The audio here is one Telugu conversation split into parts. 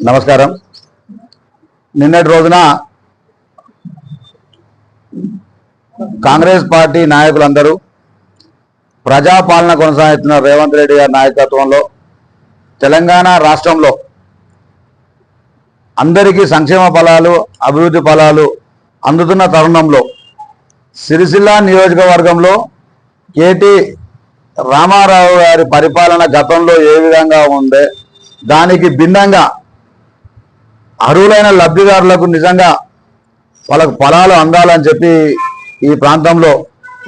నమస్కారం. నిన్నటి రోజున కాంగ్రెస్ పార్టీ నాయకులందరూ ప్రజాపాలన కొనసాగిస్తున్న రేవంత్ రెడ్డి గారి నాయకత్వంలో తెలంగాణ రాష్ట్రంలో అందరికీ సంక్షేమ ఫలాలు, అభివృద్ధి ఫలాలు అందుతున్న తరుణంలో సిరిసిల్ల నియోజకవర్గంలో కేటీ రామారావు గారి పరిపాలన గతంలో ఏ విధంగా ఉందే దానికి భిన్నంగా అర్హులైన లబ్ధిదారులకు నిజంగా వాళ్ళకు ఫలాలు అందాలని చెప్పి ఈ ప్రాంతంలో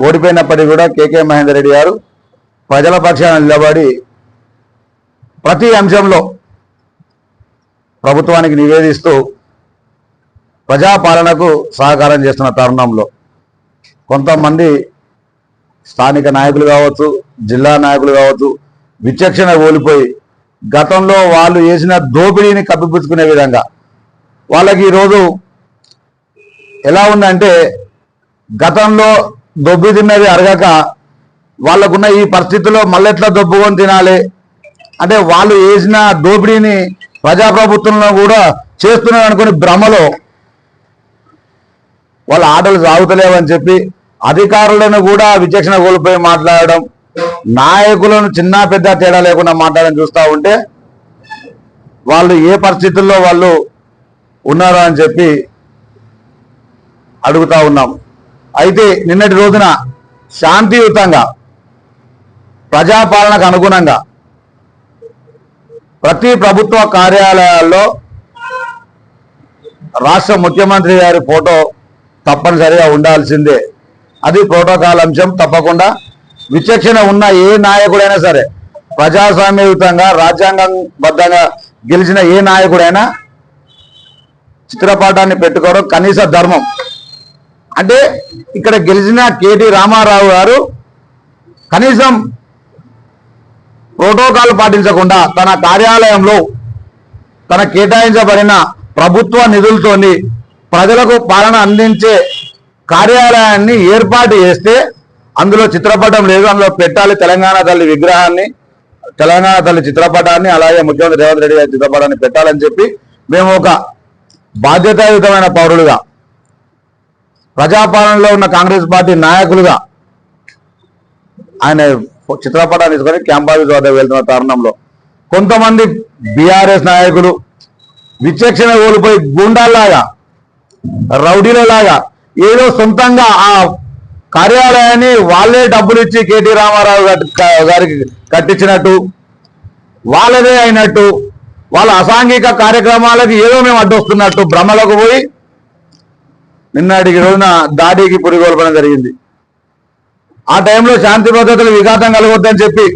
ఓడిపోయినప్పటికీ కూడా కేకే మహేందర్ రెడ్డి గారు ప్రజల పక్షాన నిలబడి ప్రతి అంశంలో ప్రభుత్వానికి నివేదిస్తూ ప్రజాపాలనకు సహకారం చేస్తున్న తరుణంలో కొంతమంది స్థానిక నాయకులు కావచ్చు, జిల్లా నాయకులు కావచ్చు, విచక్షణ కోల్పోయి గతంలో వాళ్ళు చేసిన దోపిడీని కప్పిపుచ్చుకునే విధంగా వాళ్ళకి ఈరోజు ఎలా ఉందంటే గతంలో దొబ్బి తిన్నది అరగక వాళ్ళకున్న ఈ పరిస్థితుల్లో మళ్ళెట్లా దొబ్బుకొని తినాలి అంటే వాళ్ళు చేసిన దోపిడీని ప్రజాప్రభుత్వంలో కూడా చేస్తున్నారు అనుకుని భ్రమలో వాళ్ళ ఆటలు సాగుతలేవని చెప్పి అధికారులను కూడా విచక్షణ కోల్పోయి మాట్లాడడం, నాయకులను చిన్న పెద్ద తేడా లేకుండా మాట్లాడడం చూస్తూ ఉంటే వాళ్ళు ఏ పరిస్థితుల్లో వాళ్ళు ఉన్నారో అని చెప్పి అడుగుతా ఉన్నాం. అయితే నిన్నటి రోజున శాంతియుతంగా ప్రజాపాలనకు అనుగుణంగా ప్రతి ప్రభుత్వ కార్యాలయాల్లో రాష్ట్ర ముఖ్యమంత్రి గారి ఫోటో తప్పనిసరిగా ఉండాల్సిందే. అది ప్రోటోకాల్ అంశం. తప్పకుండా విచక్షణ ఉన్న ఏ నాయకుడైనా సరే ప్రజాస్వామ్యయుతంగా రాజ్యాంగబద్ధంగా గెలిచిన ఏ నాయకుడైనా చిత్రపటాన్ని పెట్టుకోవడం కనీస ధర్మం. అంటే ఇక్కడ గెలిచిన కేటీ రామారావు గారు కనీసం ప్రోటోకాల్ పాటించకుండా తన కార్యాలయంలో తన కేటాయించబడిన ప్రభుత్వ నిధులతోని ప్రజలకు పాలన అందించే కార్యాలయాన్ని ఏర్పాటు చేస్తే అందులో చిత్రపటం లేదు, అందులో పెట్టాలి తెలంగాణ తల్లి విగ్రహాన్ని, తెలంగాణ తల్లి చిత్రపటాన్ని, అలాగే ముఖ్యమంత్రి రేవంత్ రెడ్డి గారి చిత్రపటాన్ని పెట్టాలని చెప్పి మేము ఒక బాధ్యతాయుతమైన పౌరులుగా, ప్రజాపాలనలో ఉన్న కాంగ్రెస్ పార్టీ నాయకులుగా ఆయన చిత్రపటాన్ని తీసుకొని క్యాంపాస్ వద్ద వెళ్తున్న తరుణంలో కొంతమంది బీఆర్ఎస్ నాయకులు విచక్షణ కోల్పోయి గూండాల్లాగా, రౌడీలలాగా ఏదో సొంతంగా ఆ కార్యాలయాన్ని వాళ్ళే డబ్బులు ఇచ్చి కేటీ రామారావు గారికి కట్టించినట్టు, వాళ్ళదే అయినట్టు, వాళ్ళ అసాంఘిక కార్యక్రమాలకు ఏదో మేము అడ్డొస్తున్నట్టు భ్రమలకు పోయి నిన్నటికి రోజున దాడికి పురిగొల్పడం జరిగింది. ఆ టైంలో శాంతి భద్రతలు విఘాతం కలగొద్దని చెప్పి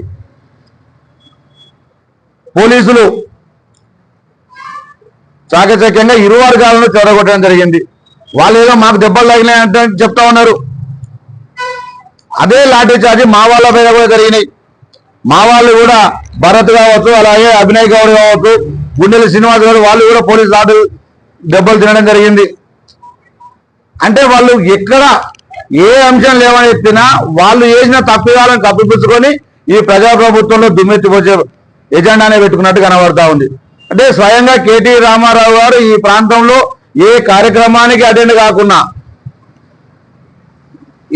పోలీసులు చాకచక్యంగా ఇరు వర్గాలను చెడగొట్టడం జరిగింది. వాళ్ళు ఏదో మాకు దెబ్బలు తగిలినాయంటే చెప్తా ఉన్నారు. అదే లాఠీ చార్జీ మా వాళ్ళ మీద కూడా జరిగినాయి. మా వాళ్ళు కూడా భరత్ కావచ్చు, అలాగే అభినయ్ గౌడ్ కావచ్చు, గుండెల శ్రీనివాస్ గారు వాళ్ళు కూడా పోలీసు లాఠీ దెబ్బలు తినడం జరిగింది. అంటే వాళ్ళు ఎక్కడ ఏ అంశం లేవని ఎత్తినా వాళ్ళు చేసిన తప్పిదాలను కప్పిపుచ్చుకొని ఈ ప్రజాప్రభుత్వంలో దుమ్మెత్తిపోసే ఎజెండానే పెట్టుకున్నట్టు కనబడతా ఉంది. అంటే స్వయంగా కేటీ రామారావు గారు ఈ ప్రాంతంలో ఏ కార్యక్రమానికి అటెండ్ కాకున్నా,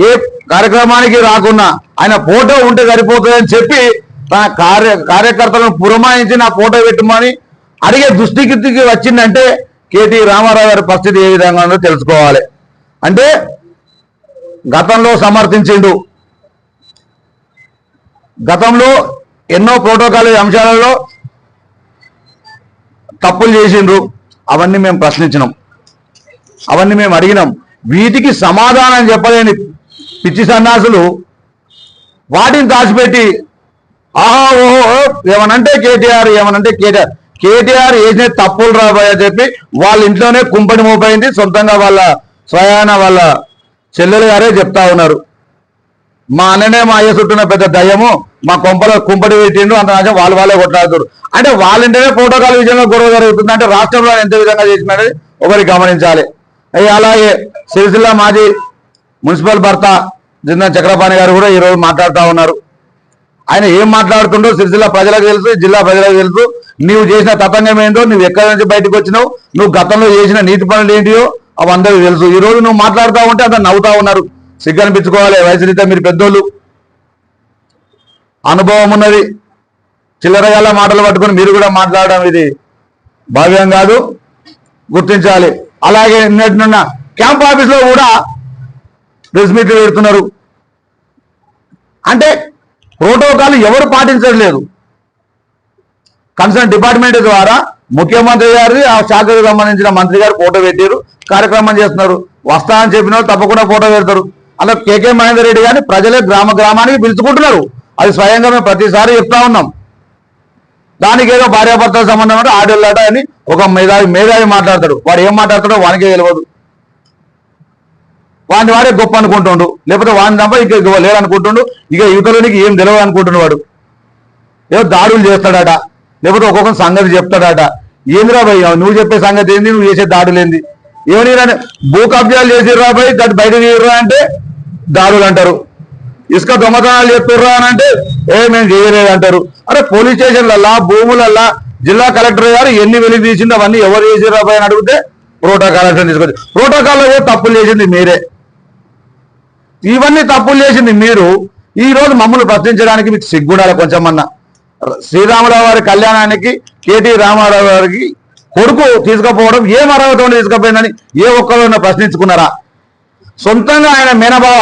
ఏ కార్యక్రమానికి రాకున్నా ఆయన ఫోటో ఉంటే సరిపోతుందని చెప్పి తన కార్యకర్తలను పురమాయించి నా ఫోటో పెట్టమని అడిగే దుస్థితికి వచ్చిందంటే కేటీ రామారావు గారి పరిస్థితి ఏ విధంగా ఉందో తెలుసుకోవాలి. అంటే గతంలో సమర్థించిండు, గతంలో ఎన్నో ప్రోటోకాల్ అంశాలలో తప్పులు చేసిండ్రు, అవన్నీ మేము ప్రశ్నించినాం, అవన్నీ మేము అడిగినాం. వీటికి సమాధానం చెప్పలేని పిచ్చి సన్నాసులు వాటిని దాచిపెట్టి ఆహా ఓహో ఏమనంటే కేటీఆర్, ఏమనంటే కేటీఆర్ వేసిన తప్పులు రాబోయని చెప్పి వాళ్ళ ఇంట్లోనే కుంపడి మోపైంది. సొంతంగా వాళ్ళ స్వయాన వాళ్ళ చెల్లెలు గారే చెప్తా ఉన్నారు, మా అన్ననే మా అయ్య చుట్టూన్న పెద్ద దయ్యము మా కొంపలో కుంపడి పెట్టిండు అంత వాళ్ళే కొట్లాడుతారు. అంటే వాళ్ళింటనే ప్రోటోకాల్ విషయంలో గొడవ జరుగుతుంది. అంటే రాష్ట్రంలో ఎంత విధంగా చేసినది ఒకరికి గమనించాలి. అలాగే సిరిసిల్ల మాజీ మున్సిపల్ భర్త జిందా చక్రపాణి గారు కూడా ఈరోజు మాట్లాడుతూ ఉన్నారు. ఆయన ఏం మాట్లాడుతుండో సిరిసిల్ల ప్రజలకు తెలుసు, జిల్లా ప్రజలకు తెలుసు. నీవు చేసిన తతంగం ఏందో, నువ్వు ఎక్కడి నుంచి బయటకు వచ్చినావు, నువ్వు గతంలో చేసిన నీతి పనులు ఏంటియో అవి అందరికీ తెలుసు. ఈ రోజు నువ్వు మాట్లాడుతూ ఉంటే అందరు నవ్వుతా ఉన్నారు. సిగ్గనిపించుకోవాలి. వయసురీత్యా మీరు పెద్దోళ్ళు, అనుభవం ఉన్నది. చిల్లరగాల మాటలు పట్టుకొని మీరు కూడా మాట్లాడడం ఇది భావ్యం కాదు, గుర్తించాలి. అలాగే నిన్న క్యాంప్ ఆఫీస్లో కూడా ప్రెస్ మీట్లు పెడుతున్నారు. అంటే ప్రోటోకాల్ ఎవరు పాటించట్లేదు. కన్సర్న్ డిపార్ట్మెంట్ ద్వారా ముఖ్యమంత్రి గారి ఆ శాఖకు సంబంధించిన మంత్రి గారు ఫోటో పెట్టారు, కార్యక్రమం చేస్తున్నారు. వస్తా అని చెప్పిన వాళ్ళు తప్పకుండా ఫోటో పెడతారు. అలా కేకే మహేందర్ రెడ్డి గారిని ప్రజలే గ్రామానికి పిలుచుకుంటున్నారు. అది స్వయంగా మేము ప్రతిసారి చెప్తా ఉన్నాం. దానికి ఏదో భార్యాభర్తల సంబంధం అంటే ఆడేళ్ళట అని ఒక మేధావి మాట్లాడతాడు. వాడు ఏం మాట్లాడతాడో వానికే తెలియదు. వాడే గొప్ప అనుకుంటుండు, లేకపోతే వాడిని తప్ప ఇక లేదనుకుంటుండు. ఇక యువతలోనికి ఏం తెలియదు అనుకుంటున్నాడు. వాడు ఏదో దాడులు చేస్తాడట, లేకపోతే ఒక్కొక్క సంగతి చెప్తాడట. ఏందిరా భయ్ నువ్వు చెప్పే సంగతి ఏంది, నువ్వు చేసే దాడులు ఏంది? ఏమని భూ కబ్జాలు చేసిర్రా భయ్ గట్టి బయట తీయర్రా అంటే దాడులు అంటారు. ఇసుక దొంగతనాలు చెప్తుర్రా అని అంటే మేము చేయలేదు అంటారు. అరే పోలీస్ స్టేషన్లల్లా, భూములల్లా జిల్లా కలెక్టర్ గారు ఎన్ని వెలికి తీసింది అవన్నీ ఎవరు చేసిర్రా భయ్ అని అడిగితే ప్రోటోకాల్ అంటే తీసుకొచ్చి ప్రోటోకాల్లో తప్పులు చేసింది మీరే. ఇవన్నీ తప్పులు చేసింది మీరు. ఈ రోజు మమ్మల్ని ప్రశ్నించడానికి మీకు సిగ్గుండాలి కొంచెమన్నా. శ్రీరామరావు వారి కళ్యాణానికి కేటీ రామారావు గారికి కొడుకు తీసుకుపోవడం ఏం అర్హత తీసుకుపోయిందని ఏ ఒక్కరు ప్రశ్నించుకున్నారా? సొంతంగా ఆయన మేనబావ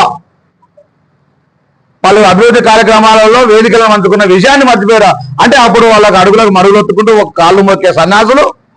పలు అభివృద్ధి కార్యక్రమాలలో వేదికలను అందుకున్న విషయాన్ని మర్చిపోయారా? అంటే అప్పుడు వాళ్ళకి అడుగులకు మరుగులొత్తుకుంటూ ఒక కాళ్ళు మొక్కే సన్యాసులు